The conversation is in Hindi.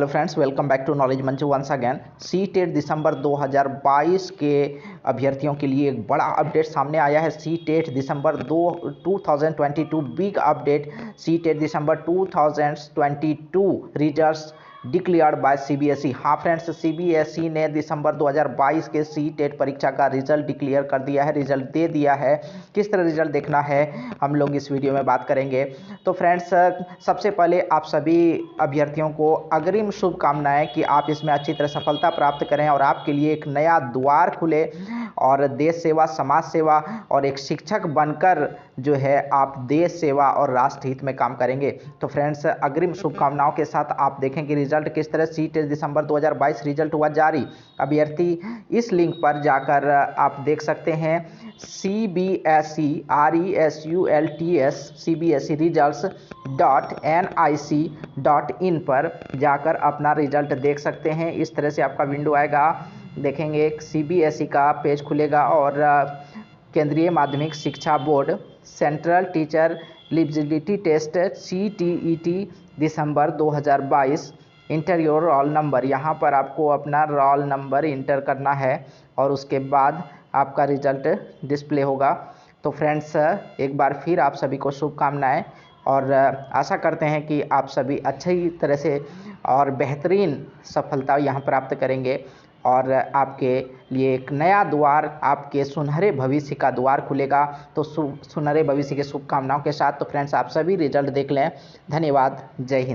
Hello friends, welcome back to knowledge Manchu once again. CTET December 2022 के अभ्यर्थियों के लिए एक बड़ा अपडेट सामने आया है। CTET December 2022 big update. CTET December 2022 results declared by CBSE. हाँ फ्रेंड्स, सीबीएसई ने दिसंबर 2022 के सीटेट परीक्षा का रिजल्ट डिक्लेयर कर दिया है, रिजल्ट दे दिया है। किस तरह रिजल्ट देखना है हम लोग इस वीडियो में बात करेंगे। तो फ्रेंड्स, सबसे पहले आप सभी अभ्यर्थियों को अग्रिम शुभकामनाएं कि आप इसमें अच्छी तरह सफलता प्राप्त करें और आपके लिए एक नया द्वार खुले और देश सेवा, समाज सेवा और एक शिक्षक बनकर जो है आप देश सेवा और राष्ट्र हित में काम करेंगे। तो फ्रेंड्स, अग्रिम शुभकामनाओं के साथ आप देखें कि रिजल्ट किस तरह। सीटेट दिसंबर 2022 रिजल्ट हुआ जारी। अभ्यर्थी इस लिंक पर जाकर आप देख सकते हैं CBSE RESULTS CBSE results.nic.in पर जाकर अपना रिजल्ट देख सकते हैं। इस तरह से आपका विंडो आएगा, देखेंगे CBSE का पेज खुलेगा और केंद्रीय माध्यमिक शिक्षा board central teacher eligibility test CTET दिसंबर 2022 इंटर योर रोल नंबर। यहाँ पर आपको अपना रोल नंबर इंटर करना है और उसके बाद आपका रिजल्ट डिस्प्ले होगा। तो फ्रेंड्स, एक बार फिर आप सभी को शुभकामनाएं और आशा करते हैं कि आप सभी अच्छी तरह से और बेहतरीन सफलता यहाँ प्राप्त करेंगे और आपके लिए एक नया द्वार, आपके सुनहरे भविष्य का द्वार खुलेगा। तो सुनहरे भविष्य के शुभकामनाओं के साथ तो फ्रेंड्स, आप सभी रिजल्ट देख लें। धन्यवाद। जय हिंद।